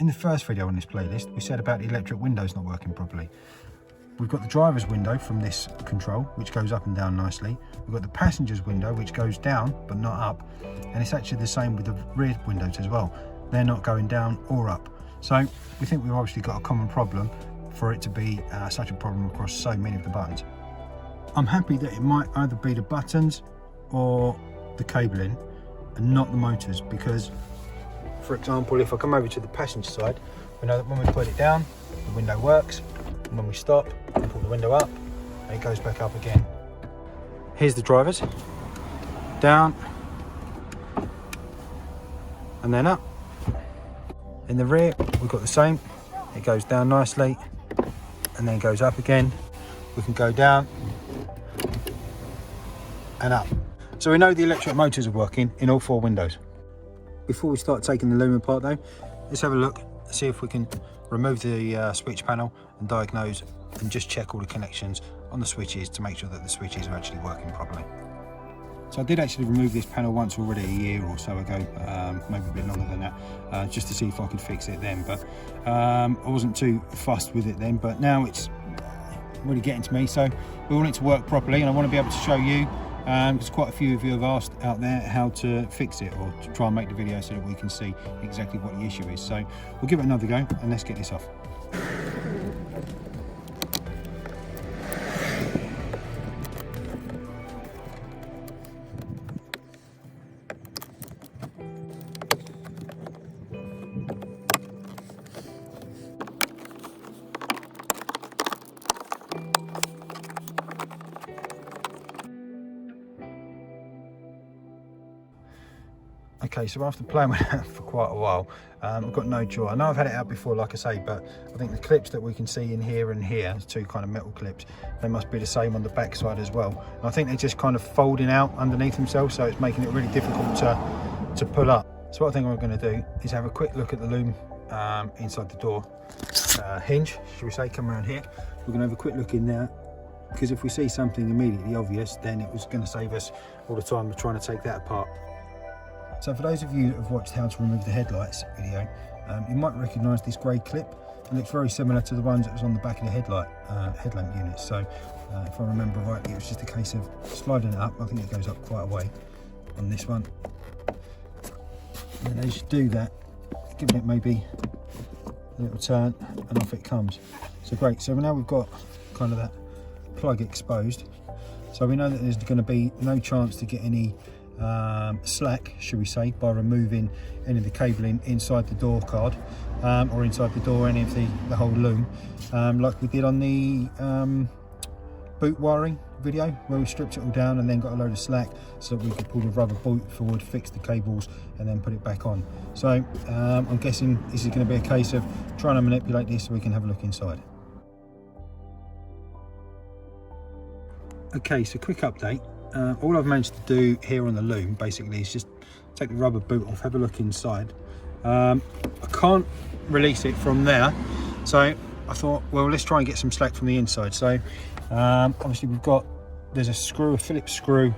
in the first video on this playlist, we said about the electric windows not working properly. We've got the driver's window from this control, which goes up and down nicely. We've got the passenger's window, which goes down, but not up. And it's actually the same with the rear windows as well. They're not going down or up. So we think we've obviously got a common problem for it to be such a problem across so many of the buttons. I'm happy that it might either be the buttons or the cabling and not the motors, because, for example, if I come over to the passenger side, we know that when we put it down, the window works. And when we stop, we pull the window up and it goes back up again. Here's the drivers. Down and then up. In the rear, we've got the same. It goes down nicely and then goes up again. We can go down and up. So we know the electric motors are working in all 4 windows. Before we start taking the loom apart though, let's have a look, see if we can remove the switch panel and diagnose and just check all the connections on the switches to make sure that the switches are actually working properly. So I did actually remove this panel once already a year or so ago, maybe a bit longer than that, just to see if I could fix it then, but I wasn't too fussed with it then, but now it's really getting to me, so we want it to work properly, and I want to be able to show you, because quite a few of you have asked out there how to fix it or to try and make the video so that we can see exactly what the issue is. So we'll give it another go and let's get this off. Okay, so after playing with it for quite a while, I've got no joy. I know I've had it out before, like I say, but I think the clips that we can see in here and here, 2 kind of metal clips, they must be the same on the back side as well. And I think they're just kind of folding out underneath themselves, so it's making it really difficult to pull up. So what I think I'm going to do is have a quick look at the loom inside the door hinge, should we say, come around here. We're going to have a quick look in there, because if we see something immediately obvious, then it was going to save us all the time of trying to take that apart. So for those of you that have watched how to remove the headlights video, you might recognise this grey clip. It looks very similar to the ones that was on the back of the headlamp unit. So if I remember rightly, it was just a case of sliding it up. I think it goes up quite a way on this one. And as you do that, giving it maybe a little turn and off it comes. So great, so now we've got kind of that plug exposed. So we know that there's going to be no chance to get any slack, should we say, by removing any of the cabling inside the door card or inside the door, any of the whole loom, like we did on the boot wiring video, where we stripped it all down and then got a load of slack so that we could pull the rubber boot forward, fix the cables and then put it back on. So I'm guessing this is going to be a case of trying to manipulate this so we can have a look inside. Okay, so quick update. All I've managed to do here on the loom basically is just take the rubber boot off, have a look inside. I can't release it from there, so I thought, well, let's try and get some slack from the inside. So obviously there's a screw, a Phillips screw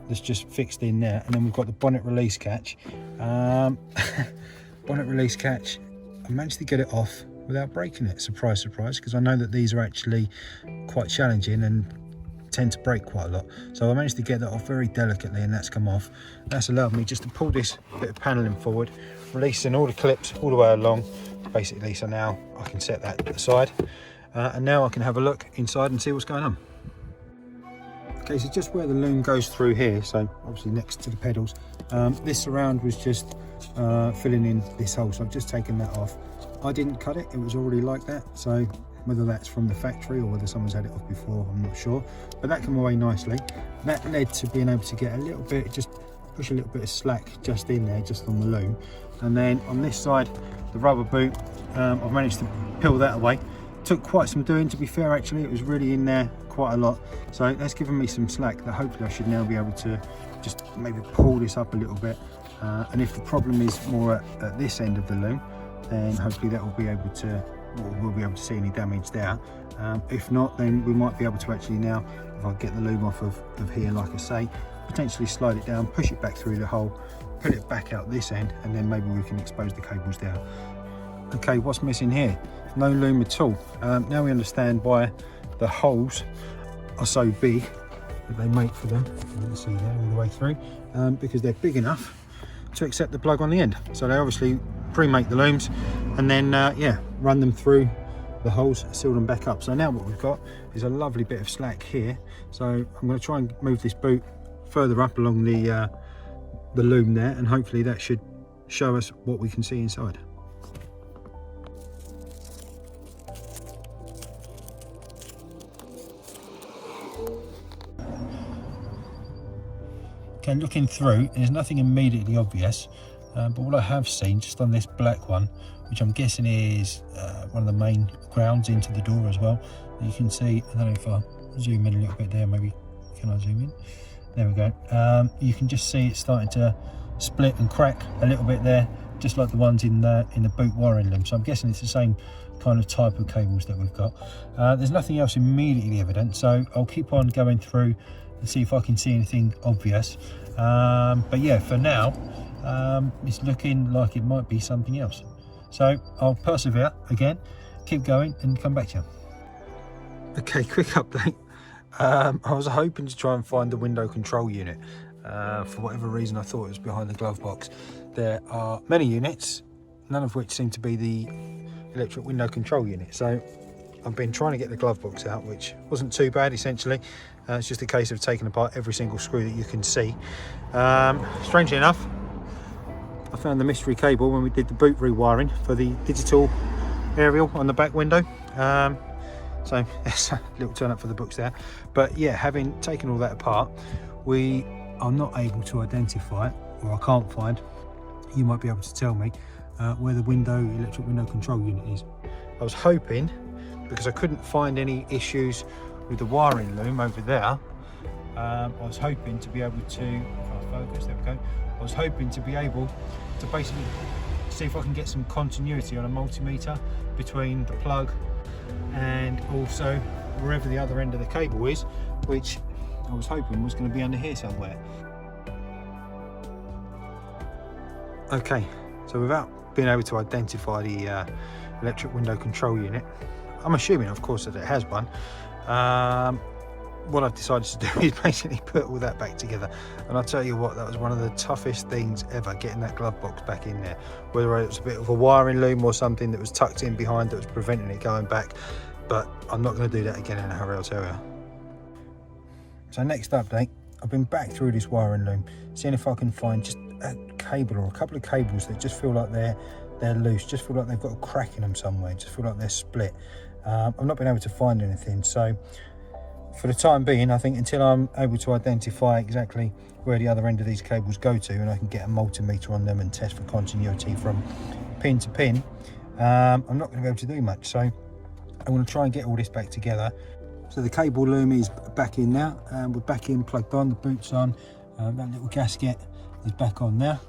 that's just fixed in there, and then we've got the bonnet release catch. Bonnet release catch, I managed to get it off without breaking it, surprise surprise, because I know that these are actually quite challenging and tend to break quite a lot. So I managed to get that off very delicately, and that's come off. That's allowed me just to pull this bit of paneling forward, releasing all the clips all the way along basically. So now I can set that aside, and now I can have a look inside and see what's going on. Okay, so just where the loom goes through here, so obviously next to the pedals, this surround was just filling in this hole, so I've just taken that off. I didn't cut it, it was already like that, so whether that's from the factory or whether someone's had it off before, I'm not sure, but that came away nicely. That led to being able to get a little bit, just push a little bit of slack just in there, just on the loom. And then on this side, the rubber boot, I've managed to peel that away. Took quite some doing, to be fair. Actually, it was really in there quite a lot, so that's given me some slack that hopefully I should now be able to just maybe pull this up a little bit, and if the problem is more at this end of the loom, then hopefully that will be able to, we'll be able to see any damage there. If not, then we might be able to actually now, if I get the loom off of here, like I say, potentially slide it down, push it back through the hole, put it back out this end, and then maybe we can expose the cables there. Okay, what's missing here? No loom at all. Now we understand why the holes are so big that they make for them. You can see there all the way through, because they're big enough to accept the plug on the end. So they obviously pre-make the looms and then yeah, run them through the holes, seal them back up. So now what we've got is a lovely bit of slack here. So I'm going to try and move this boot further up along the loom there, and hopefully that should show us what we can see inside. Okay, looking through, there's nothing immediately obvious, but what I have seen just on this black one, which I'm guessing is one of the main grounds into the door as well, you can see, I don't know if I zoom in a little bit there, maybe, can I zoom in? There we go. You can just see it's starting to split and crack a little bit there, just like the ones in the boot wiring loom. So I'm guessing it's the same kind of type of cables that we've got. There's nothing else immediately evident, so I'll keep on going through and see if I can see anything obvious. But yeah, for now, it's looking like it might be something else. So I'll persevere again, keep going and come back to you. Okay, quick update. I was hoping to try and find the window control unit. For whatever reason, I thought it was behind the glove box. There are many units, none of which seem to be the electric window control unit. So I've been trying to get the glove box out, which wasn't too bad essentially. It's just a case of taking apart every single screw that you can see. Strangely enough, I found the mystery cable when we did the boot rewiring for the digital aerial on the back window. So it's a little turn up for the books there. But yeah, having taken all that apart, we are not able to identify, or I can't find, you might be able to tell me, where the electric window control unit is. I was hoping, because I couldn't find any issues with the wiring loom over there, I was hoping to be able to, if I focus, there we go, I was hoping to be able to basically see if I can get some continuity on a multimeter between the plug and also wherever the other end of the cable is, which I was hoping was going to be under here somewhere. Okay, so without being able to identify the electric window control unit, I'm assuming of course that it has one. What I've decided to do is basically put all that back together, and I'll tell you what, that was one of the toughest things ever, getting that glove box back in there, whether it was a bit of a wiring loom or something that was tucked in behind that was preventing it going back. But I'm not going to do that again in a hurry, I'll tell you. So next update, I've been back through this wiring loom, seeing if I can find just a cable or a couple of cables that just feel like they're loose, just feel like they've got a crack in them somewhere, just feel like they're split. I've not been able to find anything, so for the time being, I think until I'm able to identify exactly where the other end of these cables go to, and I can get a multimeter on them and test for continuity from pin to pin, I'm not going to be able to do much. So I'm going to try and get all this back together. So the cable loom is back in now, and we're back in, plugged on, the boot's on, that little gasket is back on now.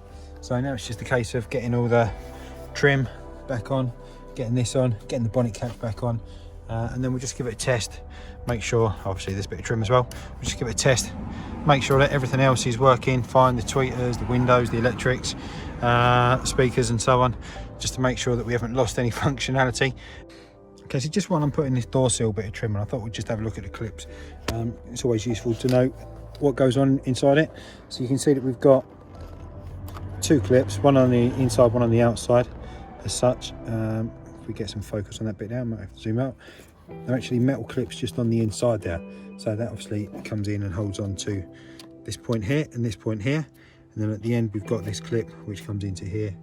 So now it's just a case of getting all the trim back on, getting this on, getting the bonnet catch back on, and then we'll just give it a test, make sure, obviously this bit of trim as well, we'll just give it a test, make sure that everything else is working fine, the tweeters, the windows, the electrics, speakers and so on, just to make sure that we haven't lost any functionality. Okay, so just while I'm putting this door sill bit of trim on, I thought we'd just have a look at the clips. It's always useful to know what goes on inside it. So you can see that we've got two clips, one on the inside, one on the outside as such. If we get some focus on that bit now, I might have to zoom out. They're actually metal clips just on the inside there. So that obviously comes in and holds on to this point here and this point here. And then at the end, we've got this clip which comes into here.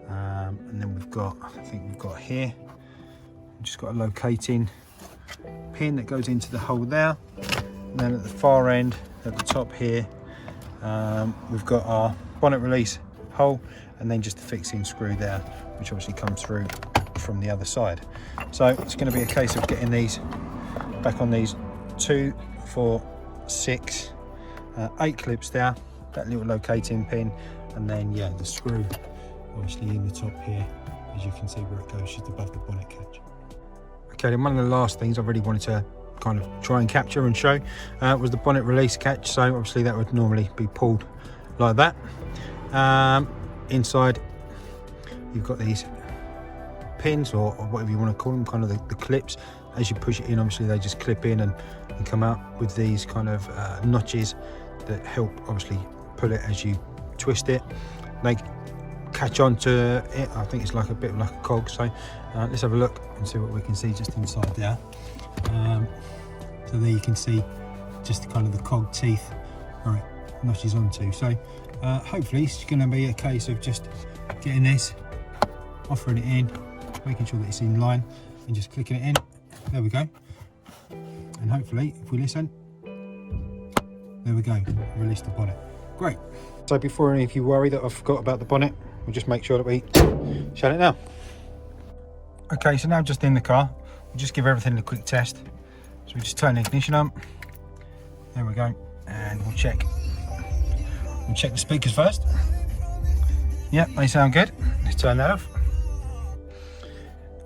And then we've got, I think we've got here, we've just got a locating pin that goes into the hole there. And then at the far end, at the top here, we've got our bonnet release hole, and then just the fixing screw there, which obviously comes through from the other side. So it's going to be a case of getting these back on these 2, 4, 6, 8 clips there, that little locating pin, and then yeah, the screw obviously in the top here, as you can see where it goes just above the bonnet catch. Okay, then one of the last things I really wanted to kind of try and capture and show was the bonnet release catch. So obviously that would normally be pulled like that. Inside you've got these pins or whatever you want to call them, kind of the clips. As you push it in, obviously they just clip in and come out with these kind of notches that help obviously pull it as you twist it. They catch onto it. I think it's like a bit like a cog. So let's have a look and see what we can see just inside there. So there you can see just kind of the cog teeth where it notches onto. So hopefully it's going to be a case of just getting this, offering it in, making sure that it's in line, and just clicking it in. There we go. And hopefully, if we listen, there we go, release the bonnet. Great. So before any of you worry that I've forgot about the bonnet, we'll just make sure that we shut it now. Okay, so now just in the car, we'll just give everything a quick test. So we just turn the ignition on. There we go. And we'll check the speakers first. Yep, they sound good. Let's turn that off.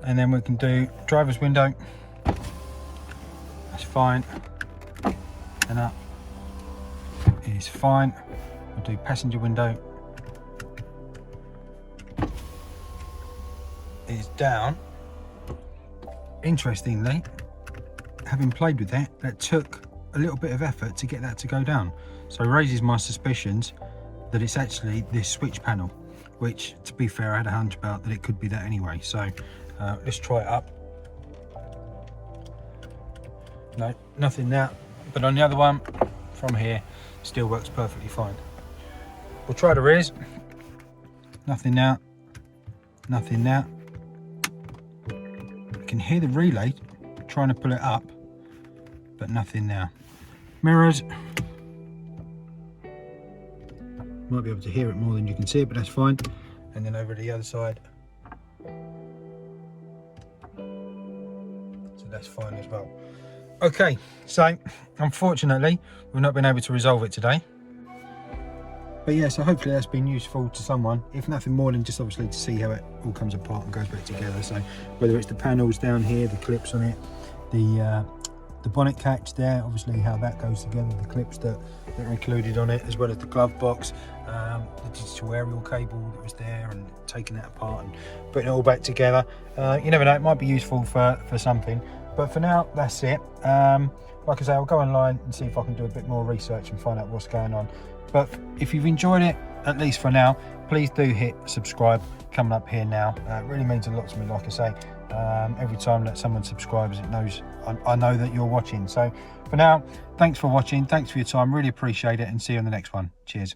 And then we can do driver's window. That's fine. And that is fine. We'll do passenger window. Is down. Interestingly, having played with that took a little bit of effort to get that to go down. So it raises my suspicions that it's actually this switch panel, which, to be fair, I had a hunch about that it could be that anyway. So let's try it up. No, nothing there. But on the other one, from here, still works perfectly fine. We'll try the rears. Nothing there. Nothing there. You can hear the relay trying to pull it up, but nothing there. Mirrors. Might be able to hear it more than you can see it, but that's fine. And then over the other side. So that's fine as well. Okay, so unfortunately, we've not been able to resolve it today. But yeah, so hopefully that's been useful to someone, if nothing more than just obviously to see how it all comes apart and goes back together. So whether it's the panels down here, the clips on it, the bonnet catch there, obviously how that goes together, the clips that are included on it, as well as the glove box, the digital aerial cable that was there, and taking that apart and putting it all back together. You never know, it might be useful for something. But for now, that's it. Like I say, I'll go online and see if I can do a bit more research and find out what's going on. But if you've enjoyed it, at least for now, please do hit subscribe coming up here now. It really means a lot to me, like I say. Every time that someone subscribes, it knows I know that you're watching. So for now, thanks for watching, thanks for your time, really appreciate it, and see you on the next one. Cheers.